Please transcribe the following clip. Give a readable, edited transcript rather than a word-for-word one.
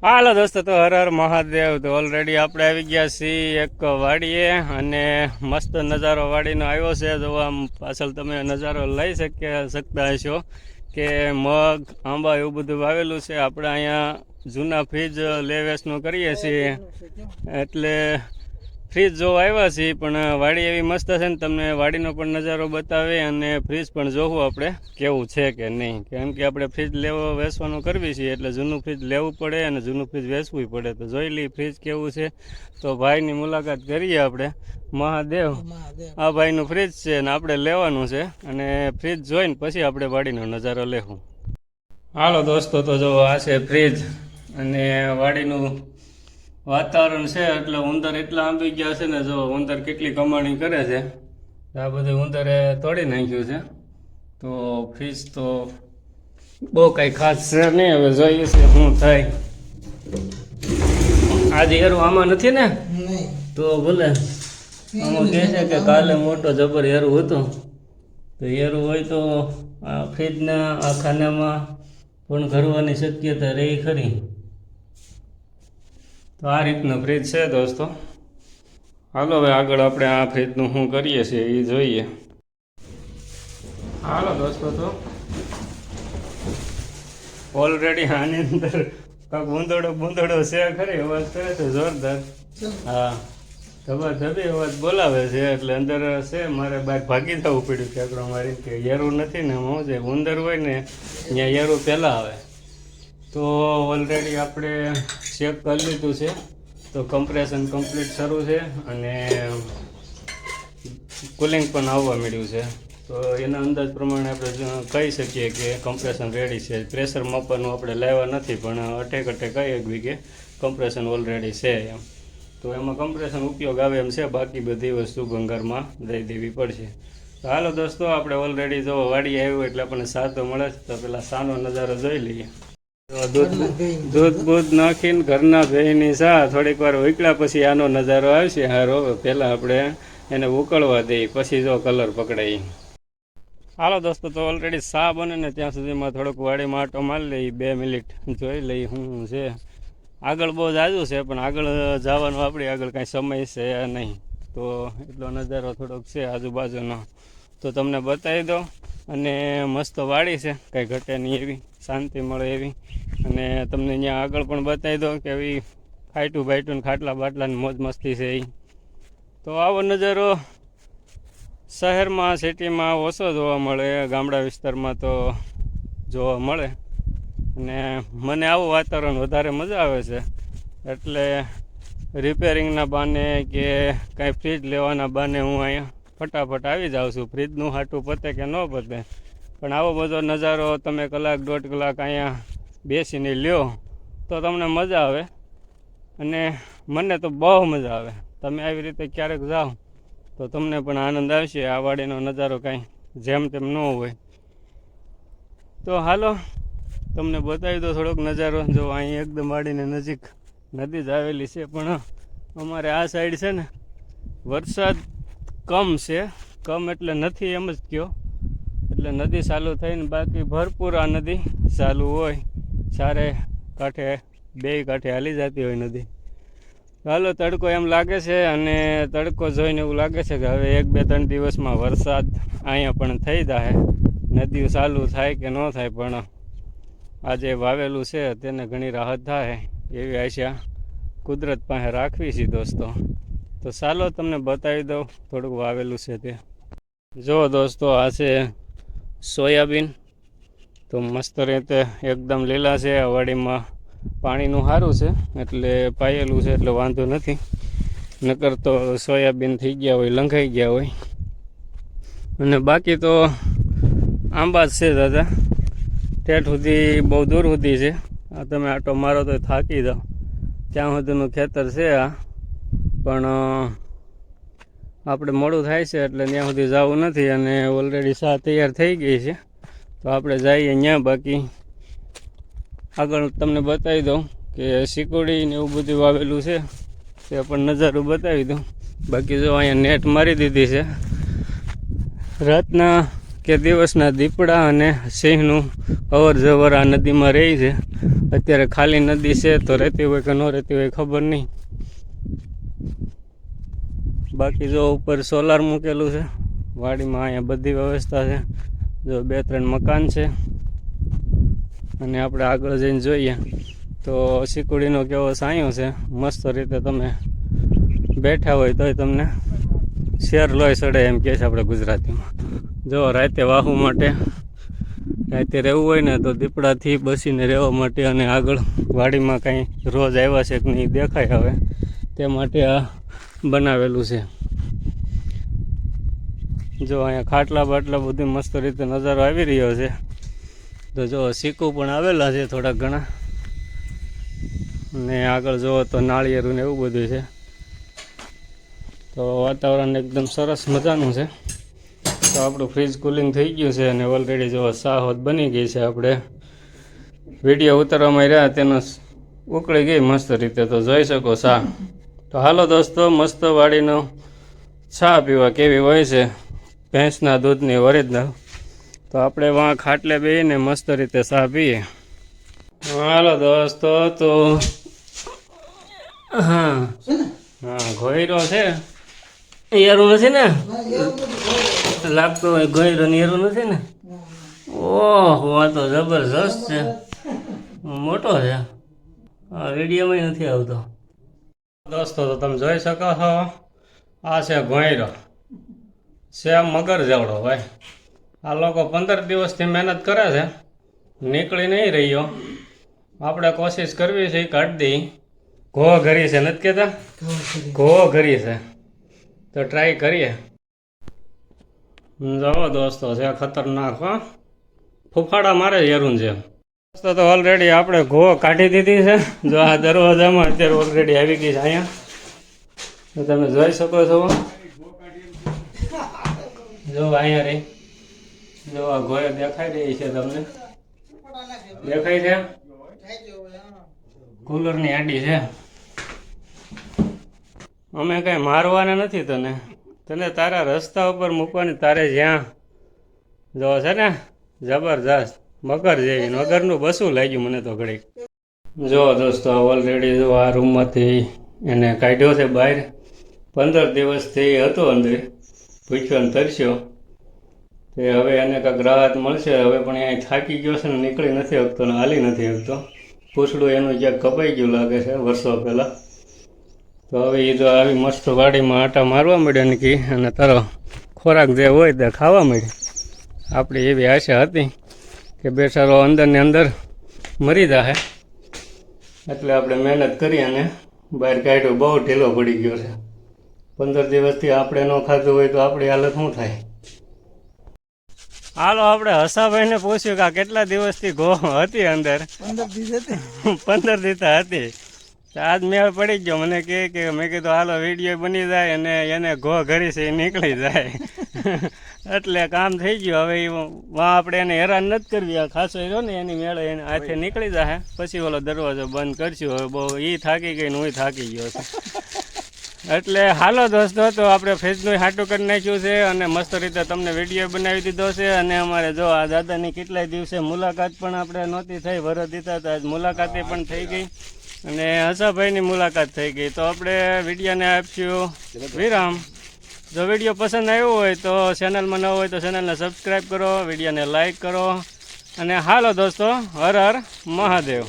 હાલો દોસ્તો, તો હર હર મહાદેવ. તો ઓલરેડી આપણે આવી ગયા છીએ એક વાડીએ અને મસ્ત નજારો વાડીનો આવ્યો છે. જો આમ પાછળ તમે નજારો લઈ શકતા હશો કે મગ આંબા એવું બધું વાવેલું છે. આપણે અહીંયા જૂના ફ્રીજ લે વેચનું કરીએ છીએ એટલે ફ્રીજ જોવા આવ્યા છીએ. પણ વાડી એવી મસ્ત છે ને તમને વાડીનો પણ નજારો બતાવે અને ફ્રીજ પણ જોવું આપણે કેવું છે કે નહીં. કેમ કે આપણે ફ્રીજ વેચવાનું કરવી છીએ એટલે જૂનું ફ્રીજ લેવું પડે અને જૂનું ફ્રીજ વેચવું પડે. તો જોઈ લઈએ ફ્રીજ કેવું છે. તો ભાઈની મુલાકાત કરીએ આપણે. મહાદેવ, આ ભાઈનું ફ્રીજ છે ને આપણે લેવાનું છે અને ફ્રીજ જોઈને પછી આપણે વાડીનો નજારો લેવું. હાલો દોસ્તો, તો જો આ છે ફ્રીજ અને વાડીનું વાતાવરણ છે. એટલે ઉંદર એટલા આંબી ગયા છે ને, જો ઉંદર કેટલી કમાણી કરે છે. આ બધું ઉંદરે તોડી નાખ્યું છે. તો ફ્રીજ તો બહુ કંઈ ખાસ છે નહીં. હવે જોઈએ છે શું થાય. આજે હેરું આમાં નથી ને, તો ભલે આમાં કહે છે કે કાલે મોટો જબર હેરું હતું. તો હેરું હોય તો આ ફ્રીજના આ ખાનામાં પણ ઘરવાની શક્યતા રહી ખરી. તો આ રીતનું ફ્રીજ છે દોસ્તો. હાલો હવે આગળ આપણે આ ફ્રીજનું શું કરીએ છીએ એ જોઈએ. હાલો દોસ્તો, તો ઓલરેડી આની અંદર કાંક બુંદડો છે ખરી. અવાજ કરે છે જોરદાર. હા, ધબી અવાજ બોલાવે છે એટલે અંદર છે. મારે બહાર ભાગી જવું પડ્યું ઠેકડો મારી કે યેરું નથી ને. હું છે ઉંદર હોય ને ત્યાં યેરું પહેલાં આવે. તો ઓલરેડી આપણે ચેક કરી લીધું છે. તો કમ્પ્રેશન કમ્પ્લીટ શરૂ છે અને કુલિંગ પણ આવવા મળ્યું છે. તો એના અંદાજ પ્રમાણે આપણે કહી શકીએ કે કમ્પ્રેશન રેડી છે. પ્રેશર માપવાનું આપણે લાવ્યા નથી પણ અટેક કહી એકવી કે કમ્પ્રેશન ઓલરેડી છે એમ. તો એમાં કમ્પ્રેશન ઉપયોગ આવે એમ છે. બાકી બધી વસ્તુ ભંગારમાં દઈ દેવી પડશે. તો હાલો દોસ્તો, આપણે ઓલરેડી જો વાડી આવ્યું એટલે આપણને સા તો મળે છે. તો પેલા સાનો નજારો જોઈ લઈએ. દૂધ બૂધ નાખીને ઘરના ભેંની સા થોડીક વાર ઉકળ્યા પછી આનો નજારો આવશે. હારો પહેલાં આપણે એને ઉકળવા દઈએ પછી જો કલર પકડાય. હાલો દોસ્તો, તો ઓલરેડી સા બને ને ત્યાં સુધીમાં થોડોક વાડીમાં આટો મારી લઈએ. 2 મિનિટ જોઈ લઈએ શું છે. આગળ બહુ જાજુ છે પણ આગળ જવાનું આપણી આગળ કાંઈ સમય છે નહીં. તો એટલો નજારો થોડોક છે આજુબાજુનો તો તમને બતાવી દો. અને મસ્ત વાડી છે, કાંઈ ઘટે નહીં એવી, શાંતિ મળે એવી. અને તમને અહીંયા આગળ પણ બતાવી દો કે એવી ખાઈટું બાઈટું ને ખાટલા બાટલાની મોજ મસ્તી છે એ. તો આવો નજારો શહેરમાં સિટીમાં ઓછો જોવા મળે. ગામડા વિસ્તારમાં તો જોવા મળે. અને મને આવું વાતાવરણ વધારે મજા આવે છે. એટલે રિપેરિંગના બહાને કે કાંઈ ફ્રીજ લેવાના બહાને હું અહીંયા ફટાફટ આવી જાઉં છું. ફ્રીજનું હાટું પતે કે ન પતે પણ આવો બધો નજારો તમે કલાક દોઢ કલાક અહીંયા બેસીને લ્યો તો તમને મજા આવે. અને મને તો બહુ મજા આવે. તમે આવી રીતે ક્યારેક જાઓ તો તમને પણ આનંદ આવશે. આ વાડીનો નજારો કાંઈ જેમ તેમ ન હોય. તો હાલો તમને બતાવી દો થોડોક નજારો. જો અહીં એકદમ વાડીને નજીક નદી જ આવેલી છે. પણ અમારે આ સાઈડ છે ને વરસાદ કમ છે. કમ એટલે નથી એમ જ કહો. એટલે નદી ચાલુ થઈને બાકી ભરપૂર આ નદી ચાલુ હોય. ચારે કાંઠે બે કાંઠે હાલી જતી હોય નદી. હાલો તડકો એમ લાગે છે અને તડકો જોઈને એવું લાગે છે કે હવે 1-2-3 દિવસમાં વરસાદ અહીંયા પણ થઈ જાય. નદીઓ ચાલુ થાય કે ન થાય પણ આજે વાવેલું છે તેને ઘણી રાહત થાય એવી આશા કુદરત પાસે રાખવી છે દોસ્તો. તો ચાલો તમને બતાવી દઉં થોડુંક વાવેલું છે તે. જો દોસ્તો, આ છે સોયાબીન. તો મસ્ત રીતે એકદમ લીલા છે. આ વાડીમાં પાણીનું સારું છે એટલે પાયેલું છે એટલે વાંધો નથી. નકર તો સોયાબીન થઈ ગયા હોય, લંઘાઈ ગયા હોય. અને બાકી તો આંબા જ છે દાદા. ઠેઠ સુધી બહુ દૂર સુધી છે. આ તમે આટો મારો તો થાકી જાઓ. ત્યાં સુધીનું ખેતર છે આ. પણ આપણે મોડું થાય છે એટલે ત્યાં સુધી જવું નથી. અને ઓલરેડી સા તૈયાર થઈ ગઈ છે તો આપણે જઈએ ત્યાં. બાકી આગળ તમને બતાવી દઉં કે સિકોડી ને એવું બધું વાવેલું છે તે પણ નજારો બતાવી દઉં. બાકી જો અહીંયા નેટ મારી દીધી છે. રાતના કે દિવસના દીપડા અને સિંહનું અવર જવર આ નદીમાં રહી છે. અત્યારે ખાલી નદી છે તો રહેતી હોય કે ન રહેતી હોય ખબર નહીં. બાકી જો ઉપર સોલાર મૂકેલું છે વાડીમાં. અહીંયા બધી વ્યવસ્થા છે. જો 2-3 મકાન છે. અને આપણે આગળ જઈને જોઈએ તો સિકુડીનો કેવો સાયો છે. મસ્ત રીતે તમે બેઠા હોય તોય તમને શેર લોહી સડે એમ કહે છે આપણે ગુજરાતીમાં. જો રાતે વાહુ માટે રાતે રહેવું હોય ને તો દીપડાથી બસીને રહેવા માટે અને આગળ વાડીમાં કાંઈ રોજ આવ્યા છે કે નહીં દેખાય હવે તે માટે આ બનાવેલું છે. જો અહીંયા ખાટલા બાટલા બધી મસ્ત રીતે નજારો આવી રહ્યો છે. તો જો સિક્કુ પણ આવેલા છે થોડાક ઘણા. ને આગળ જુઓ તો નાળિયેરું ને એવું બધું છે. તો વાતાવરણ એકદમ સરસ મજાનું છે. તો આપણું ફ્રીજ કુલિંગ થઈ ગયું છે અને ઓલરેડી જો સાહોદ બની ગઈ છે. આપણે વિડીયો ઉતારવામાં રહ્યા તેનો ઉકળી ગઈ મસ્ત રીતે, તો જોઈ શકો શા. તો હાલો દોસ્તો, મસ્ત વાડીનો ચા પીવા કેવી હોય છે ભેંસના દૂધની ઓરિજિનલ. તો આપણે વાં ખાટલે બેસીને મસ્ત રીતે ચા પીએ. હાલો દોસ્તો, તો હા ઘોયરો છે. એરું નથી ને લાગતો હોય? ઘોયરો ને એરું નથી ને? ઓહો, આ તો જબરજસ્ત છે, મોટો છે. હા, વિડીયોમાં નથી આવતો. દોસ્તો તો તમે જોઈ શકો છો, આ છે ઘોયરો. છે મગર જેવડો ભાઈ. આ લોકો 15 દિવસથી મહેનત કરે છે, નીકળી નહીં રહ્યો. આપણે કોશિશ કરવી છે કાઢી દઈ. ઘો ઘરી છે, નથી કહેતા? ઘો ઘરી છે, તો ટ્રાય કરીએ. જવો દોસ્તો, છે ખતરનાક. હા, ફૂફાડા મારે એરું છે. દોસ્તો તો ઓલરેડી આપણે ઘો કાઢી દીધી છે. જો આ દરવાજામાં અત્યારે ઓલરેડી આવી ગઈ છે અહીંયા. તો તમે જોઈ શકો છો. જો અહીંયા રહી, જો આ ઘોડે દેખાઈ રહી છે તમને? દેખાય છે? કુલરની આડી છે. અમે કઈ મારવાના નથી તને. તને તારા રસ્તા ઉપર મૂકવાની. તારે જ્યાં જો છે ને જબરજસ્ત મગર જેવી. મગરનું બસું લાગ્યું મને તો ઘડીક. જો દોસ્તો, ઓલરેડી જો આ રૂમમાંથી એને કાઢ્યો છે બહાર. 15 દિવસથી હતો અંદર, ભૂખ્યો ને તરસ્યો. તે હવે એને કાંઈક રાહત મળશે. હવે પણ અહીંયા થાકી ગયો છે ને, નીકળી નથી શકતો ને હાલી નથી શકતો. પૂછડું એનું ક્યાંક કપાઈ ગયું લાગે છે વર્ષો પહેલાં. તો હવે એ તો આવી મસ્ત વાડીમાં આટા મારવા માંડ્યો ને કે, અને તારો ખોરાક જે હોય તે ખાવા માંડ્યો. આપણી એવી આશા હતી કે બેસારો અંદરને અંદર મરી જાય, એટલે આપણે મહેનત કરી અને બહાર કાઢ્યો. બહુ ઢીલો પડી ગયો છે. 15 દિવસથી આપણે ન ખાધું હોય તો આપણી હાલત શું થાય? હાલો, આપણે હસાભાઈને પૂછ્યું કે આ કેટલા દિવસથી ઘો હતી અંદર? 15 દિવસ હતી. આજ મેળ પડી ગયો. મને કે મેં કીધું હાલો વિડીયો બની જાય અને એને ઘો ઘરી છે એ નીકળી જાય. એટલે કામ થઈ ગયું. હવે વાં આપણે એને હેરાન નથી કરવી. આ ખાસો રહ્યો ને એની મેળે એને હાથે નીકળી જાય. પછી ઓલો દરવાજો બંધ કરશું. હવે બહુ એ થાકી ગઈ ને હું થાકી ગયો છું. એટલે હાલો દોસ્તો, તો આપણે ફેસનું હાટું કરી નાખ્યું છે અને મસ્ત રીતે તમને વિડીયો બનાવી દીધો છે. અને અમારે જો આ દાદાની કેટલાય દિવસે મુલાકાત પણ આપણે નહોતી થઈ, વરસ દીધા હતા, આજ મુલાકાતે પણ થઈ ગઈ અને હસાભાઈની મુલાકાત થઈ ગઈ. તો આપણે વિડીયોને આપશું વિરામ. જો વિડીયો પસંદ આવ્યો હોય તો ચેનલમાં ન હોય તો ચેનલને સબસ્ક્રાઈબ કરો, વિડીયોને લાઈક કરો. અને હાલો દોસ્તો, હર હર મહાદેવ.